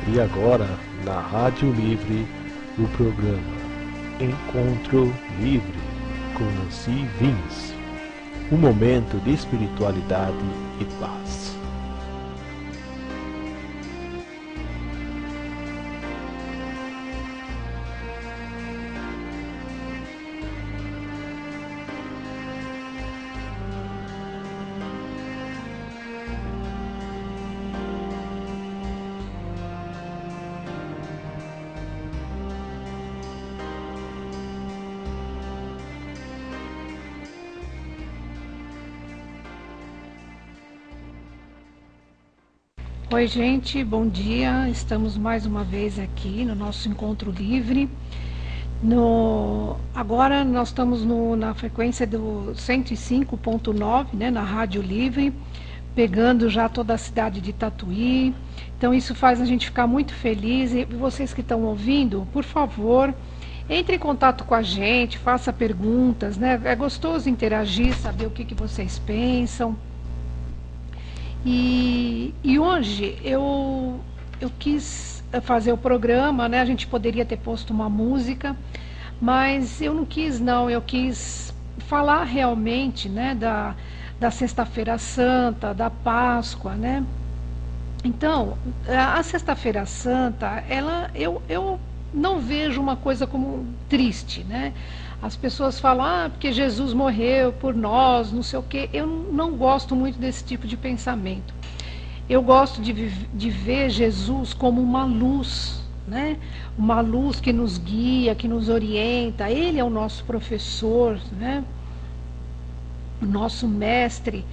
E agora, na Rádio Livre, o programa Encontro Livre com Nancy Vince. Um momento de espiritualidade e paz. Oi gente, bom dia, estamos mais uma vez aqui no nosso Encontro Livre. Agora nós estamos na frequência do 105.9, né, na Rádio Livre, pegando já toda a cidade de Tatuí. Então isso faz a gente ficar muito feliz. E vocês que estão ouvindo, por favor, entre em contato com a gente, faça perguntas, né? É gostoso interagir, saber o que vocês pensam. E hoje eu quis fazer o programa, né? A gente poderia ter posto uma música, mas eu não quis não, eu quis falar realmente, né, da Sexta-feira Santa, da Páscoa, né? Então, a Sexta-feira Santa, eu não vejo uma coisa como triste, né? As pessoas falam, porque Jesus morreu por nós, não sei o quê. Eu não gosto muito desse tipo de pensamento. Eu gosto de ver Jesus como uma luz, né? Uma luz que nos guia, que nos orienta. Ele é o nosso professor, né? O nosso mestre.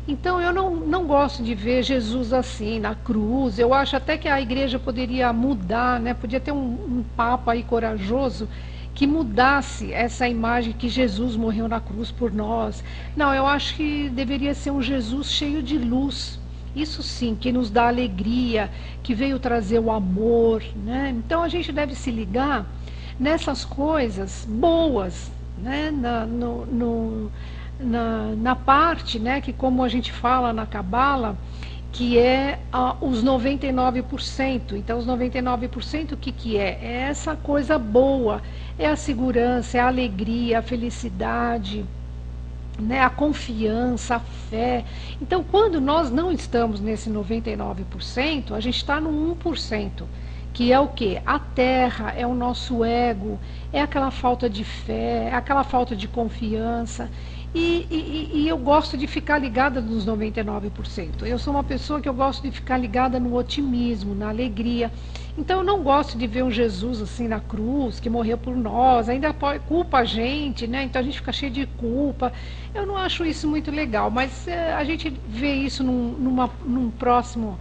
Então eu não gosto de ver Jesus assim, na cruz. Eu acho até que a igreja poderia mudar, né? Podia ter um papa aí corajoso que mudasse essa imagem que Jesus morreu na cruz por nós. Não, eu acho que deveria ser um Jesus cheio de luz. Isso sim, que nos dá alegria, que veio trazer o amor, né? Então a gente deve se ligar nessas coisas boas, né? Na parte, né, que como a gente fala na Cabala, que é os 99%. Então, os 99%, o que é? É essa coisa boa, é a segurança, é a alegria, a felicidade, né, a confiança, a fé. Então, quando nós não estamos nesse 99%, a gente está no 1%, que é o quê? A terra, é o nosso ego, é aquela falta de fé, é aquela falta de confiança. E eu gosto de ficar ligada nos 99%. Eu sou uma pessoa que eu gosto de ficar ligada no otimismo, na alegria. Então eu não gosto de ver um Jesus assim na cruz, que morreu por nós, ainda culpa a gente, né? Então a gente fica cheio de culpa. Eu não acho isso muito legal, mas a gente vê isso num próximo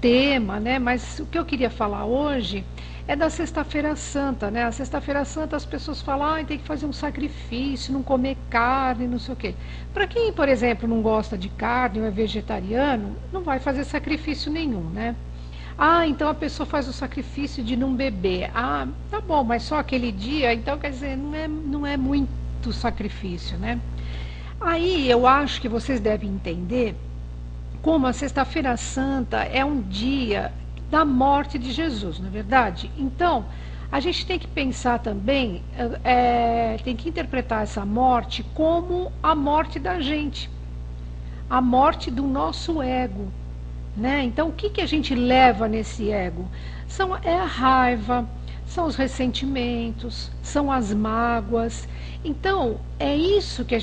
tema, né? Mas o que eu queria falar hoje é da Sexta-feira Santa, né? A Sexta-feira Santa as pessoas falam, tem que fazer um sacrifício, não comer carne, não sei o quê. Para quem, por exemplo, não gosta de carne ou é vegetariano, não vai fazer sacrifício nenhum, né? Então a pessoa faz o sacrifício de não beber. Tá bom, mas só aquele dia, então quer dizer, não é muito sacrifício, né? Aí eu acho que vocês devem entender como a Sexta-feira Santa é um dia da morte de Jesus, não é verdade? Então, a gente tem que pensar também, tem que interpretar essa morte como a morte da gente, a morte do nosso ego, né? Então, o que a gente leva nesse ego? É a raiva, são os ressentimentos, são as mágoas. Então, é isso que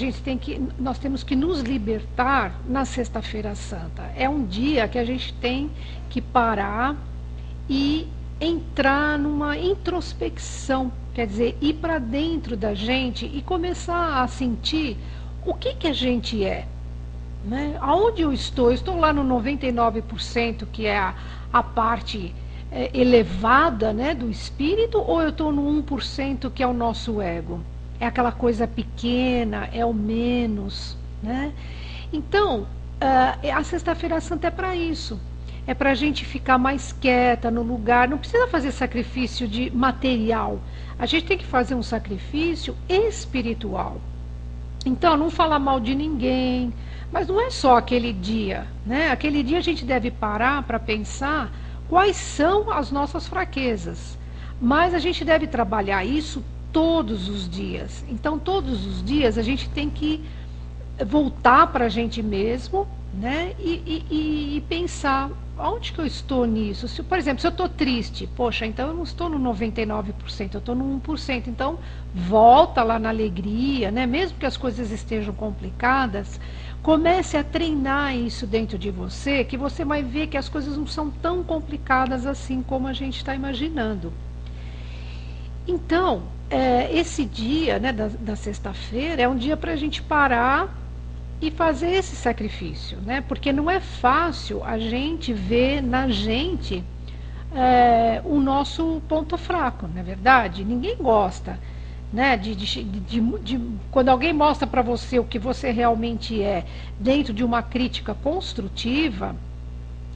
nós temos que nos libertar na Sexta-feira Santa. É um dia que a gente tem que parar e entrar numa introspecção, quer dizer, ir para dentro da gente e começar a sentir o que a gente é, né? Aonde eu estou? Eu estou lá no 99%, que é a parte elevada, né, do espírito, ou eu estou no 1%, que é o nosso ego? É aquela coisa pequena, é o menos, né? Então, a Sexta-feira Santa é para isso. É para a gente ficar mais quieta no lugar. Não precisa fazer sacrifício de material. A gente tem que fazer um sacrifício espiritual. Então, não falar mal de ninguém. Mas não é só aquele dia, né? Aquele dia a gente deve parar para pensar quais são as nossas fraquezas. Mas a gente deve trabalhar isso todos os dias. Então, todos os dias a gente tem que voltar para a gente mesmo, né? E pensar, onde que eu estou nisso? Se, por exemplo, se eu estou triste, poxa, então eu não estou no 99%, eu estou no 1%. Então, volta lá na alegria, né? Mesmo que as coisas estejam complicadas, comece a treinar isso dentro de você, que você vai ver que as coisas não são tão complicadas assim como a gente está imaginando. Então, esse dia, né, da sexta-feira é um dia para a gente parar e fazer esse sacrifício, né? Porque não é fácil a gente ver na gente o nosso ponto fraco, não é verdade? Ninguém gosta, né, quando alguém mostra para você o que você realmente é dentro de uma crítica construtiva,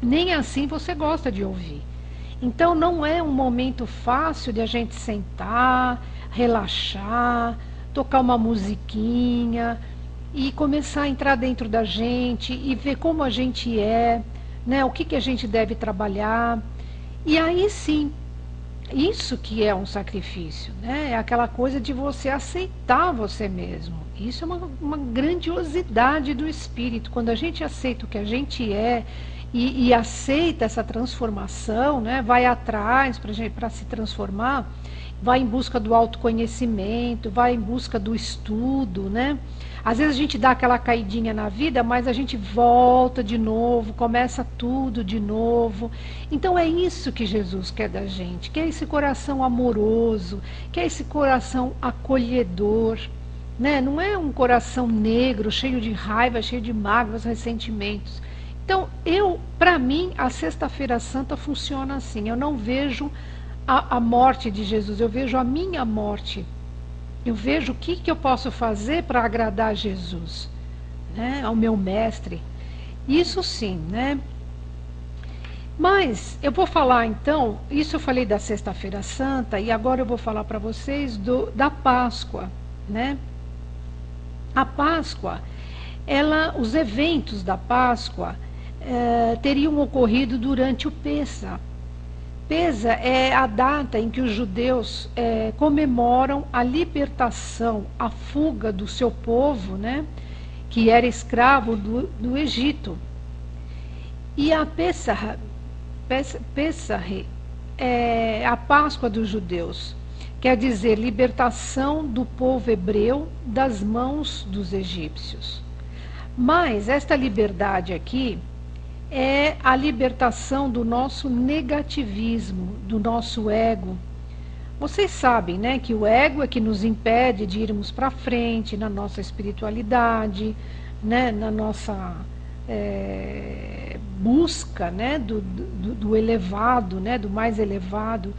nem assim você gosta de ouvir. Então não é um momento fácil de a gente sentar, relaxar, tocar uma musiquinha e começar a entrar dentro da gente e ver como a gente é, né, o que a gente deve trabalhar. E aí sim, isso que é um sacrifício, né? É aquela coisa de você aceitar você mesmo. Isso é uma grandiosidade do espírito. Quando a gente aceita o que a gente é e aceita essa transformação, né? Vai atrás para se transformar, vai em busca do autoconhecimento, vai em busca do estudo, né? Às vezes a gente dá aquela caidinha na vida, mas a gente volta de novo, começa tudo de novo. Então é isso que Jesus quer da gente, que é esse coração amoroso, que é esse coração acolhedor, né? Não é um coração negro, cheio de raiva, cheio de mágoas, ressentimentos. Então, para mim, a Sexta-feira Santa funciona assim. Eu não vejo a morte de Jesus, eu vejo a minha morte. Eu vejo o que eu posso fazer para agradar a Jesus, né, ao meu mestre. Isso sim, né? Mas eu vou falar então, isso eu falei da Sexta-feira Santa, e agora eu vou falar para vocês da Páscoa, né? A Páscoa, os eventos da Páscoa teriam ocorrido durante o Pêssar. Pêssar é a data em que os judeus comemoram a libertação, a fuga do seu povo, né, que era escravo do Egito. E a Pêssar é a Páscoa dos judeus, quer dizer, libertação do povo hebreu das mãos dos egípcios. Mas esta liberdade aqui é a libertação do nosso negativismo, do nosso ego. Vocês sabem, né, que o ego é que nos impede de irmos para frente na nossa espiritualidade, né, na nossa busca, né, do elevado, né, do mais elevado.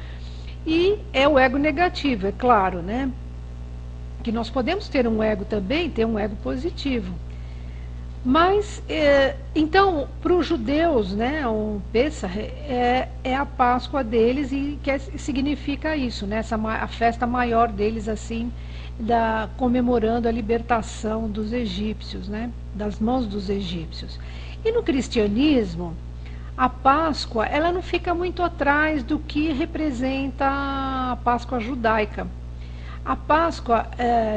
E é o ego negativo, é claro, né, que nós podemos ter um ego também, ter um ego positivo. Mas, então, para os judeus, né, o Pêssar é a Páscoa deles e significa isso, né, a festa maior deles, assim, comemorando a libertação dos egípcios, né, das mãos dos egípcios. E no cristianismo, a Páscoa, ela não fica muito atrás do que representa a Páscoa judaica. A Páscoa,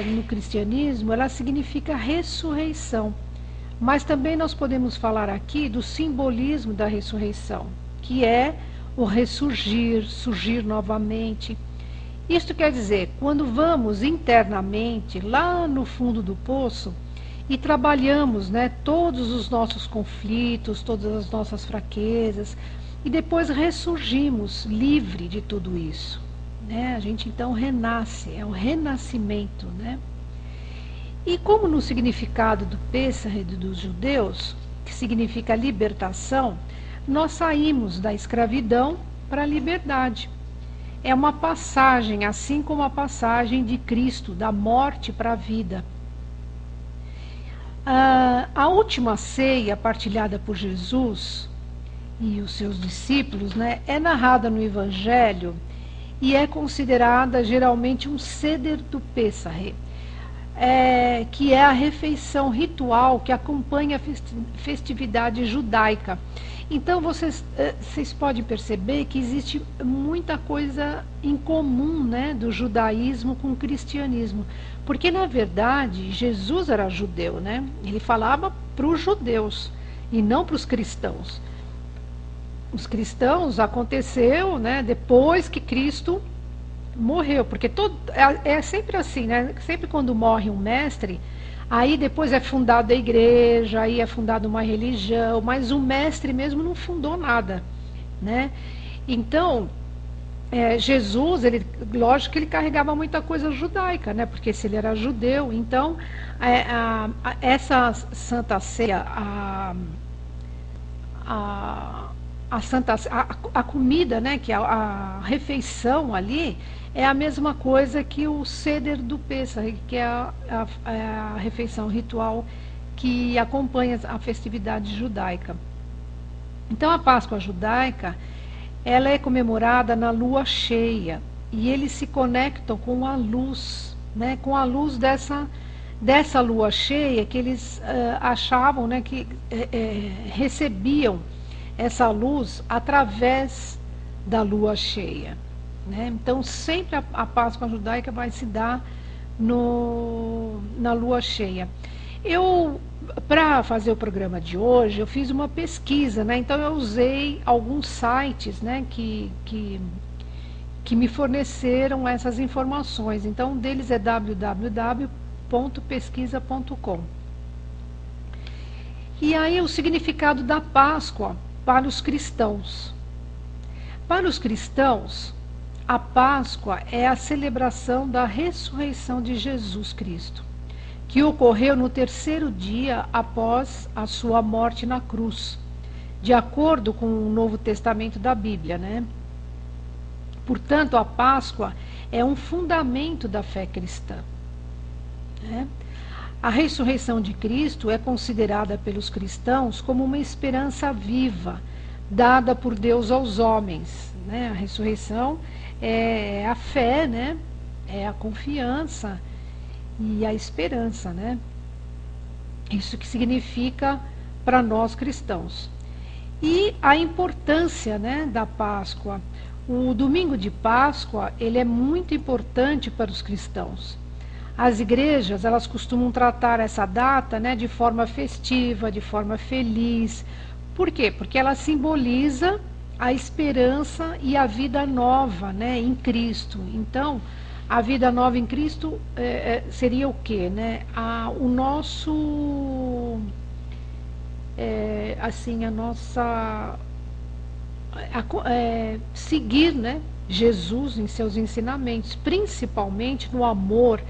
no cristianismo, ela significa ressurreição. Mas também nós podemos falar aqui do simbolismo da ressurreição, que é o ressurgir, surgir novamente. Isto quer dizer, quando vamos internamente, lá no fundo do poço, e trabalhamos, né, todos os nossos conflitos, todas as nossas fraquezas, e depois ressurgimos livre de tudo isso, né? A gente então renasce, é um renascimento, né? E como no significado do Pêssar dos judeus, que significa libertação, nós saímos da escravidão para a liberdade. É uma passagem, assim como a passagem de Cristo, da morte para a vida. A última ceia partilhada por Jesus e os seus discípulos, né, é narrada no Evangelho e é considerada geralmente um Seder do Pêssar, que é a refeição ritual que acompanha a festividade judaica. Então vocês podem perceber que existe muita coisa em comum, né, do judaísmo com o cristianismo. Porque, na verdade, Jesus era judeu, né? Ele falava para os judeus e não para os cristãos. Os cristãos aconteceu, né, depois que Cristo morreu, porque é sempre assim, né? Sempre quando morre um mestre, aí depois é fundada a igreja, aí é fundada uma religião, mas o mestre mesmo não fundou nada, né? Então, Jesus, lógico que ele carregava muita coisa judaica, né? Porque se ele era judeu, então essa Santa Ceia, a comida, né? Que a refeição ali é a mesma coisa que o Seder do Pêssar, que é a refeição ritual que acompanha a festividade judaica. Então, a Páscoa judaica, ela é comemorada na lua cheia, e eles se conectam com a luz, né, com a luz dessa lua cheia, que eles achavam, né, que recebiam essa luz através da lua cheia, né? Então, sempre a Páscoa judaica vai se dar na lua cheia. Para fazer o programa de hoje, eu fiz uma pesquisa, né? Então eu usei alguns sites, né, que me forneceram essas informações. Então, um deles é www.pesquisa.com. E aí o significado da Páscoa para os cristãos. Para os cristãos, a Páscoa é a celebração da ressurreição de Jesus Cristo, que ocorreu no 3º dia após a sua morte na cruz, de acordo com o Novo Testamento da Bíblia, né? Portanto, a Páscoa é um fundamento da fé cristã, né? A ressurreição de Cristo é considerada pelos cristãos como uma esperança viva, dada por Deus aos homens, né? A ressurreição é a fé, né? É a confiança e a esperança, né? Isso que significa para nós cristãos. E a importância, né, da Páscoa. O domingo de Páscoa, ele é muito importante para os cristãos. As igrejas, elas costumam tratar essa data, né, de forma festiva, de forma feliz. Por quê? Porque ela simboliza a esperança e a vida nova, né, em Cristo. Então, a vida nova em Cristo seria o quê, né? O nosso, assim, a nossa, seguir, né, Jesus em seus ensinamentos, principalmente no amor,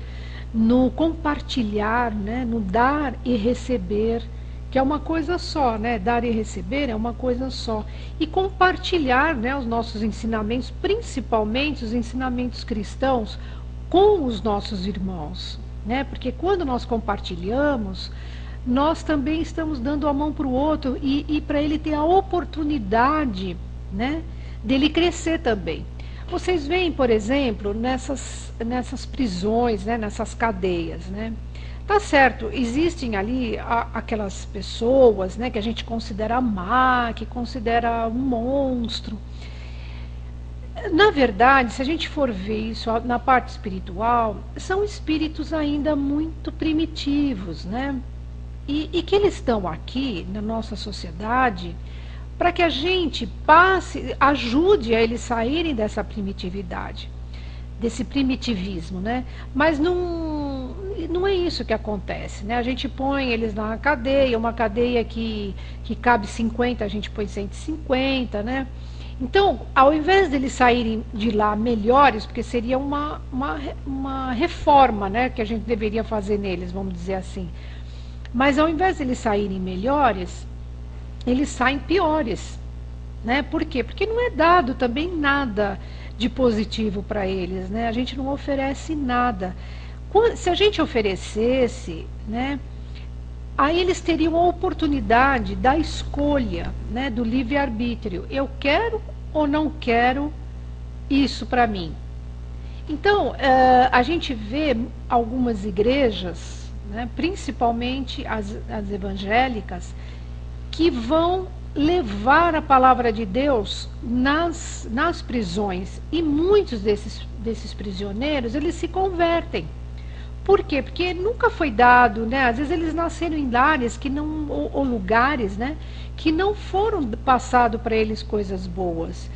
no compartilhar, né, no dar e receber, que é uma coisa só, né? Dar e receber é uma coisa só. E compartilhar, né, os nossos ensinamentos, principalmente os ensinamentos cristãos, com os nossos irmãos, né? Porque quando nós compartilhamos, nós também estamos dando a mão para o outro e para ele ter a oportunidade, né, dele crescer também. Vocês veem, por exemplo, nessas prisões, né, nessas cadeias, né? Tá certo, existem ali aquelas pessoas, né, que a gente considera má, que considera um monstro. Na verdade, se a gente for ver isso na parte espiritual, são espíritos ainda muito primitivos, né? E que eles estão aqui na nossa sociedade para que a gente ajude a eles saírem dessa primitividade, desse primitivismo, né? Mas não é isso que acontece, né? A gente põe eles na cadeia, uma cadeia que cabe 50, a gente põe 150, né? Então, ao invés deles saírem de lá melhores, porque seria uma reforma, né, que a gente deveria fazer neles, vamos dizer assim. Mas ao invés deles saírem melhores, eles saem piores, né? Por quê? Porque não é dado também nada de positivo para eles, né? A gente não oferece nada. Se a gente oferecesse, né, aí eles teriam a oportunidade da escolha, né, do livre-arbítrio. Eu quero ou não quero isso para mim? Então, a gente vê algumas igrejas, né, principalmente as evangélicas, que vão levar a palavra de Deus nas prisões. E muitos desses prisioneiros, eles se convertem. Por quê? Porque nunca foi dado, né? Às vezes eles nasceram em lares que não, ou lugares, né, que não foram passado para eles coisas boas.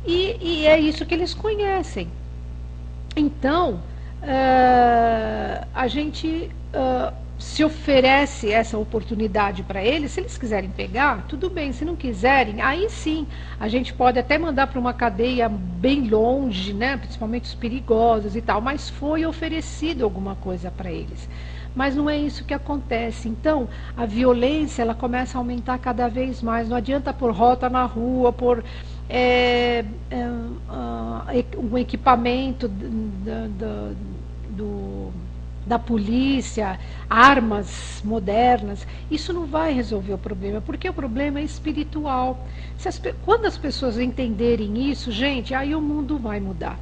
E é isso que eles conhecem. Então, a gente se oferece essa oportunidade para eles. Se eles quiserem pegar, tudo bem. Se não quiserem, aí sim, a gente pode até mandar para uma cadeia bem longe, né, principalmente os perigosos e tal, mas foi oferecido alguma coisa para eles. Mas não é isso que acontece. Então, a violência, ela começa a aumentar cada vez mais. Não adianta pôr rota na rua, pôr um equipamento da polícia, armas modernas. Isso não vai resolver o problema, porque o problema é espiritual. Quando as pessoas entenderem isso, gente, aí o mundo vai mudar.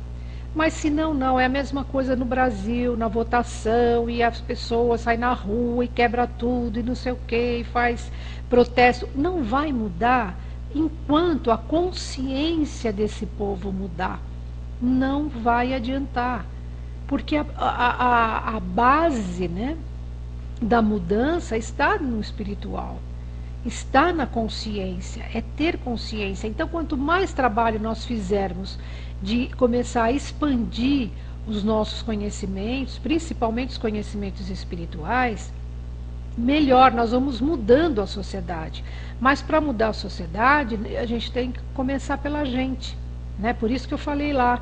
Mas se não, não. É a mesma coisa no Brasil, na votação, e as pessoas saem na rua e quebra tudo, e não sei o quê, e faz protesto. Não vai mudar enquanto a consciência desse povo mudar. Não vai adiantar. Porque a base, né, da mudança está no espiritual, está na consciência, é ter consciência. Então, quanto mais trabalho nós fizermos de começar a expandir os nossos conhecimentos, principalmente os conhecimentos espirituais, melhor, nós vamos mudando a sociedade. Mas para mudar a sociedade, a gente tem que começar pela gente, né? Por isso que eu falei lá,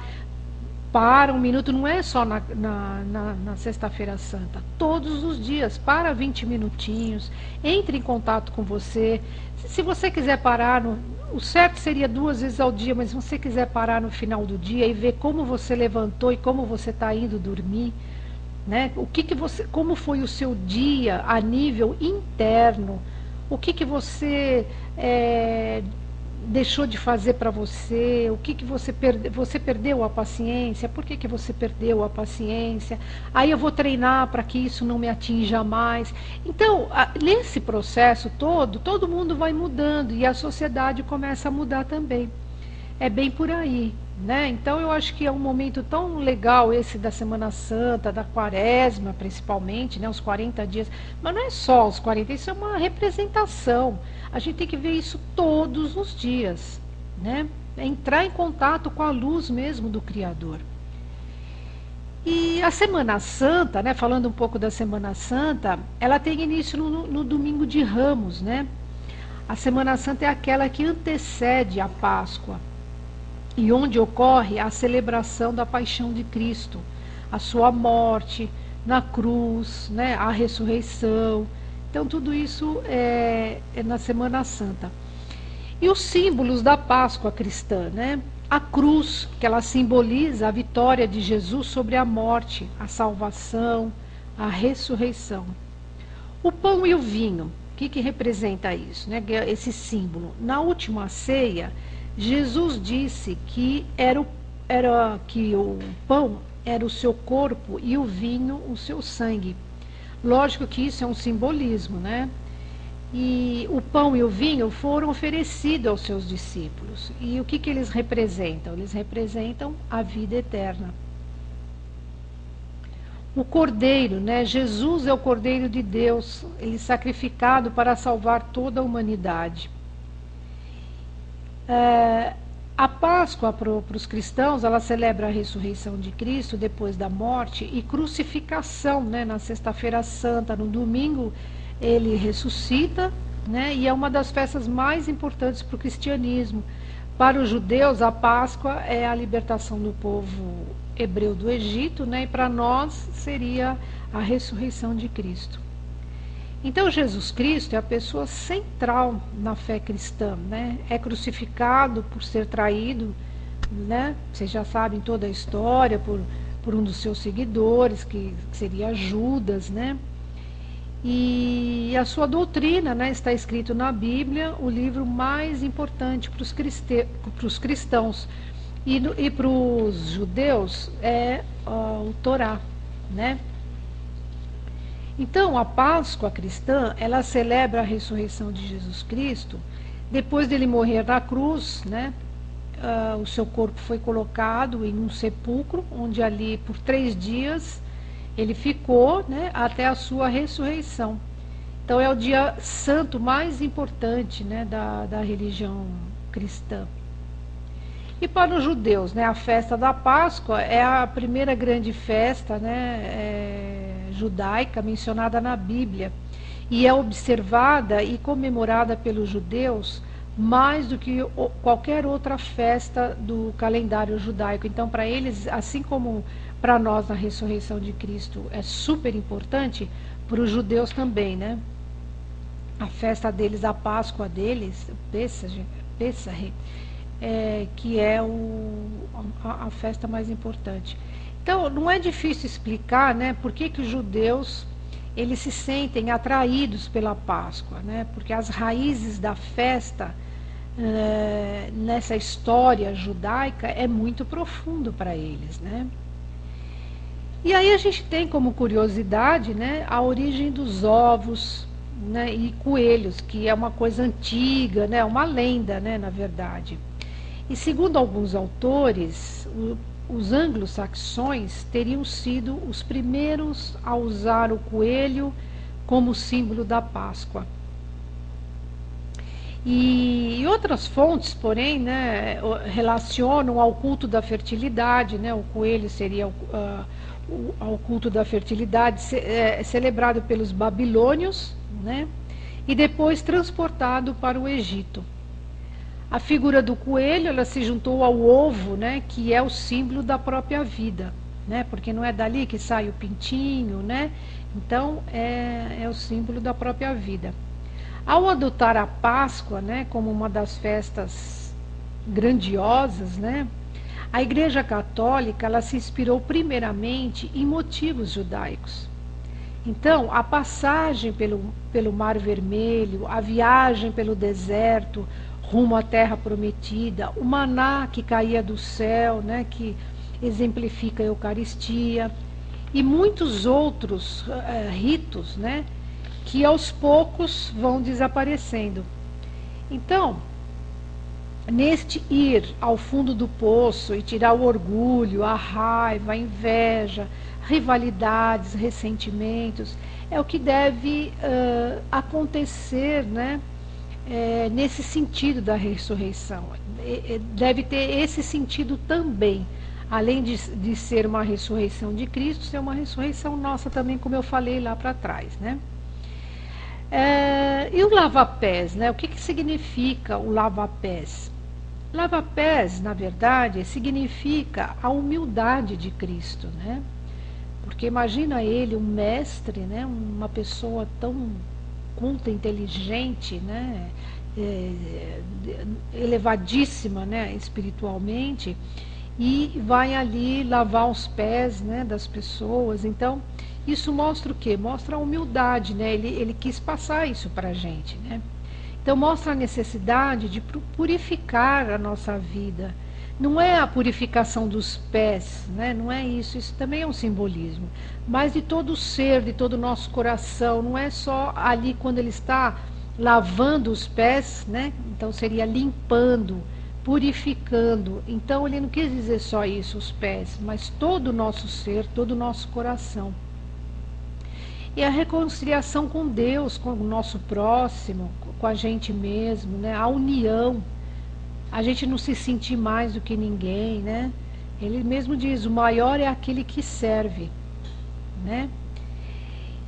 para um minuto, não é só na Sexta-feira Santa, todos os dias, para 20 minutinhos, entre em contato com você. Se você quiser parar, o certo seria 2 vezes ao dia, mas se você quiser parar no final do dia e ver como você levantou e como você está indo dormir, né? Como foi o seu dia a nível interno, o que você deixou de fazer para você, o que você perdeu a paciência, por que você perdeu a paciência, aí eu vou treinar para que isso não me atinja mais. Então, nesse processo todo mundo vai mudando e a sociedade começa a mudar também. É bem por aí, né? Então eu acho que é um momento tão legal esse da Semana Santa, da Quaresma principalmente, né? Os 40 dias, mas não é só os 40, isso é uma representação. A gente tem que ver isso todos os dias, né? É entrar em contato com a luz mesmo do Criador. E a Semana Santa, né? Falando um pouco da Semana Santa, ela tem início no Domingo de Ramos, né? A Semana Santa é aquela que antecede a Páscoa e onde ocorre a celebração da paixão de Cristo, a sua morte na cruz, né? A ressurreição. Então, tudo isso é na Semana Santa. E os símbolos da Páscoa cristã, né? A cruz, que ela simboliza a vitória de Jesus sobre a morte, a salvação, a ressurreição. O pão e o vinho, o que representa isso, né? Esse símbolo. Na última ceia, Jesus disse que que o pão era o seu corpo e o vinho o seu sangue. Lógico que isso é um simbolismo, né? E o pão e o vinho foram oferecidos aos seus discípulos. E o que eles representam? Eles representam a vida eterna. O Cordeiro, né? Jesus é o Cordeiro de Deus, ele sacrificado para salvar toda a humanidade. A Páscoa para os cristãos, ela celebra a ressurreição de Cristo depois da morte e crucificação, né? Na Sexta-feira Santa, no domingo, ele ressuscita, né? E é uma das festas mais importantes para o cristianismo. Para os judeus, a Páscoa é a libertação do povo hebreu do Egito, né? E para nós seria a ressurreição de Cristo. Então, Jesus Cristo é a pessoa central na fé cristã, né? É crucificado por ser traído, né? Vocês já sabem toda a história, por um dos seus seguidores, que seria Judas, né? E a sua doutrina, né, está escrito na Bíblia, o livro mais importante para os cristãos. E para os judeus é o Torá, né? Então, a Páscoa cristã, ela celebra a ressurreição de Jesus Cristo Depois dele morrer na cruz, né, o seu corpo foi colocado em um sepulcro, onde ali por 3 dias ele ficou, né, até a sua ressurreição. Então é o dia santo mais importante, né, da religião cristã. E para os judeus, né, a festa da Páscoa é a primeira grande festa, né, judaica mencionada na Bíblia, e é observada e comemorada pelos judeus mais do que qualquer outra festa do calendário judaico. Então, para eles, assim como para nós na ressurreição de Cristo é super importante, para os judeus também, né? A festa deles, a Páscoa deles, Pessah, que é a festa mais importante. Então, não é difícil explicar, né, por que os judeus eles se sentem atraídos pela Páscoa, né? Porque as raízes da festa nessa história judaica é muito profundo para eles, né? E aí a gente tem como curiosidade, né, a origem dos ovos, né, e coelhos, que é uma coisa antiga, né, uma lenda, né, na verdade. E segundo alguns autores, os anglo-saxões teriam sido os primeiros a usar o coelho como símbolo da Páscoa. E outras fontes, porém, né, relacionam ao culto da fertilidade, né, o coelho seria ao culto da fertilidade celebrado pelos babilônios, né, e depois transportado para o Egito. A figura do coelho, ela se juntou ao ovo, né, que é o símbolo da própria vida, né, porque não é dali que sai o pintinho, né, então é o símbolo da própria vida. Ao adotar a Páscoa, né, como uma das festas grandiosas, né, a Igreja Católica ela se inspirou primeiramente em motivos judaicos. Então, a passagem pelo Mar Vermelho, a viagem pelo deserto, rumo à Terra Prometida, o maná que caía do céu, né, que exemplifica a Eucaristia, e muitos outros ritos, né, que aos poucos vão desaparecendo. Então, neste ir ao fundo do poço e tirar o orgulho, a raiva, a inveja, rivalidades, ressentimentos, é o que deve acontecer, né, nesse sentido da ressurreição. Deve ter esse sentido também, além de ser uma ressurreição de Cristo, ser uma ressurreição nossa também, como eu falei lá para trás, né? E o lava-pés, né? O que significa o lava-pés? Lava-pés, na verdade, significa a humildade de Cristo, né? Porque imagina ele, um mestre, né? Uma pessoa tão culta, inteligente, né, elevadíssima, né, espiritualmente, e vai ali lavar os pés, né, das pessoas. Então, isso mostra o quê? Mostra a humildade, né? Ele quis passar isso para a gente, né? Então, mostra a necessidade de purificar a nossa vida. Não é a purificação dos pés, né? Não é isso, isso também é um simbolismo, mas de todo o ser, de todo o nosso coração, não é só ali quando ele está lavando os pés, né? Então seria limpando, purificando. Então ele não quis dizer só isso, os pés, mas todo o nosso ser, todo o nosso coração. E a reconciliação com Deus, com o nosso próximo, com a gente mesmo, né? A união. A gente não se sentir mais do que ninguém, né? Ele mesmo diz, o maior é aquele que serve, né?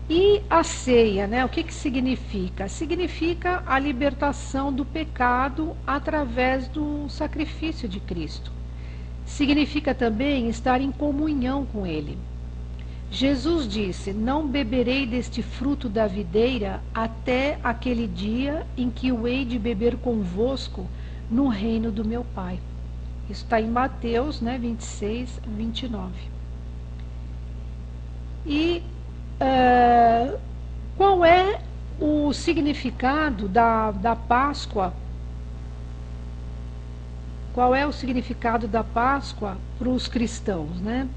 E a ceia, né? O que significa? Significa a libertação do pecado através do sacrifício de Cristo. Significa também estar em comunhão com Ele. Jesus disse, não beberei deste fruto da videira até aquele dia em que o hei de beber convosco no reino do meu Pai. Isso está em Mateus, né, 26, 29. E qual é o significado da Páscoa? Qual é o significado da Páscoa para os cristãos, né?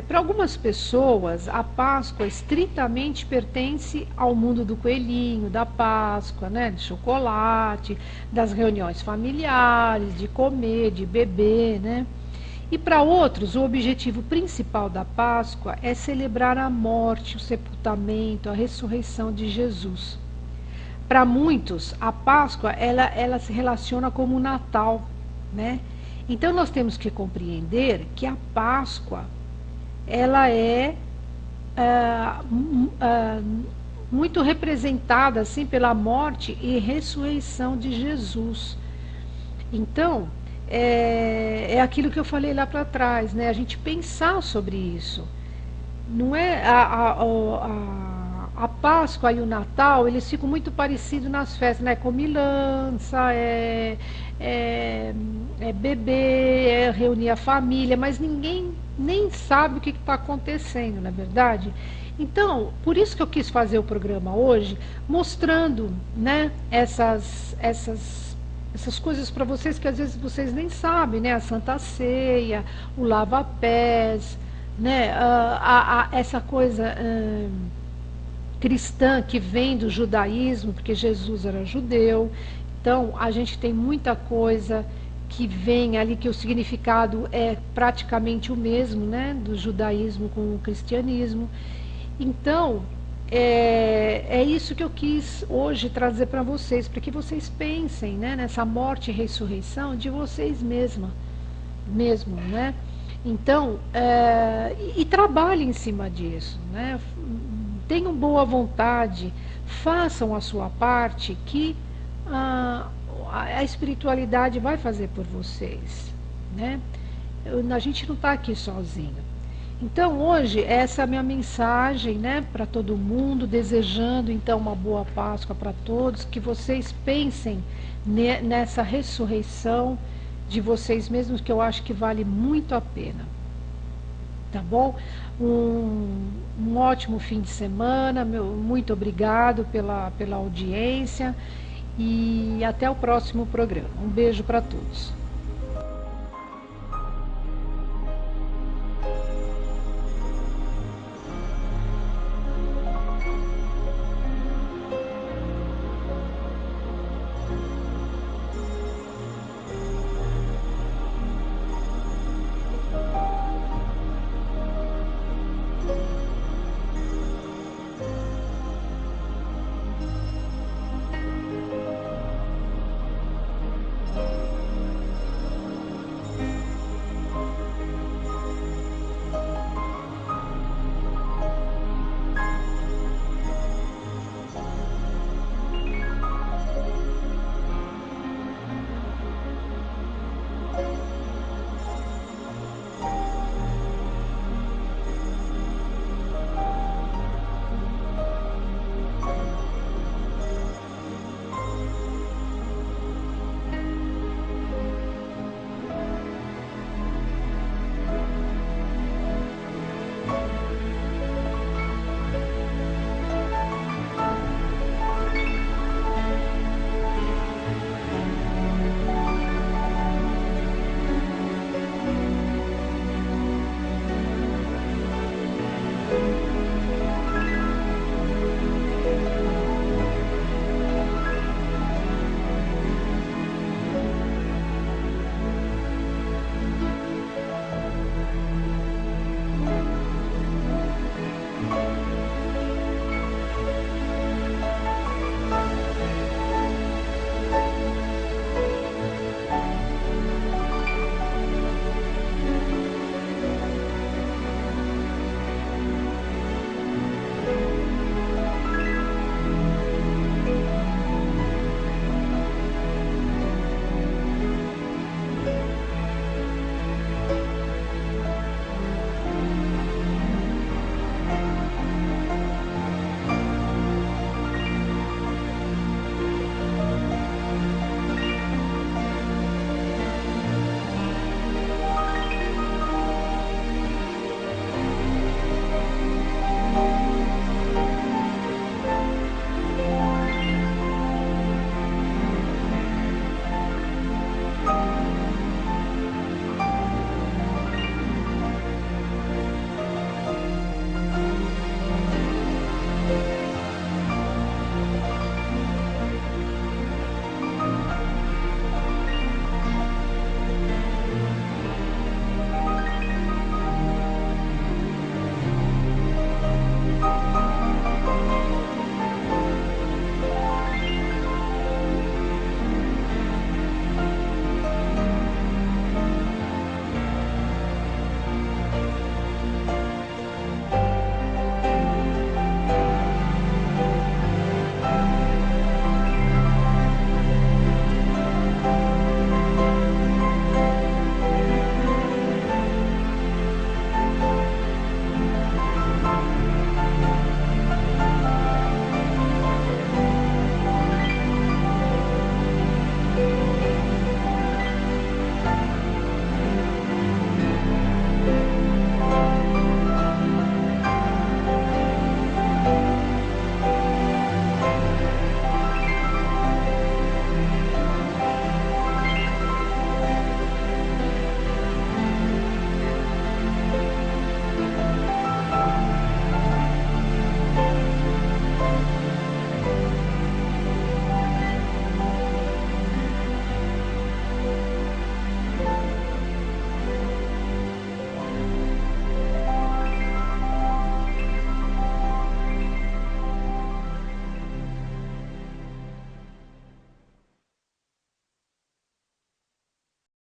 Para algumas pessoas, a Páscoa estritamente pertence ao mundo do coelhinho, da Páscoa, né, de chocolate, das reuniões familiares, de comer, de beber, né? E para outros, o objetivo principal da Páscoa é celebrar a morte, o sepultamento, a ressurreição de Jesus. Para muitos, a Páscoa ela se relaciona como o Natal, né? Então nós temos que compreender que a Páscoa ela é muito representada assim pela morte e ressurreição de Jesus. Então é aquilo que eu falei lá para trás, né? A gente pensar sobre isso. Não é a Páscoa e o Natal, eles ficam muito parecidos nas festas, né? Comilança, beber, reunir a família, mas ninguém nem sabe o que está acontecendo, na verdade. Então, por isso que eu quis fazer o programa hoje, mostrando, né, essas coisas para vocês que às vezes vocês nem sabem, né? A Santa Ceia, o lava-pés, né? Essa coisa cristã que vem do judaísmo, porque Jesus era judeu. Então, a gente tem muita coisa que vem ali, que o significado é praticamente o mesmo, né? Do judaísmo com o cristianismo. Então, é isso que eu quis hoje trazer para vocês, para que vocês pensem, né, nessa morte e ressurreição de vocês mesmo, né? Então, e trabalhem em cima disso, né? Tenham boa vontade, façam a sua parte, que a espiritualidade vai fazer por vocês, né? A gente não está aqui sozinho. Então hoje essa é a minha mensagem, né, para todo mundo, desejando então uma boa Páscoa para todos, que vocês pensem nessa ressurreição de vocês mesmos, que eu acho que vale muito a pena. Tá bom? Um ótimo fim de semana, muito obrigado pela audiência e até o próximo programa. Um beijo para todos.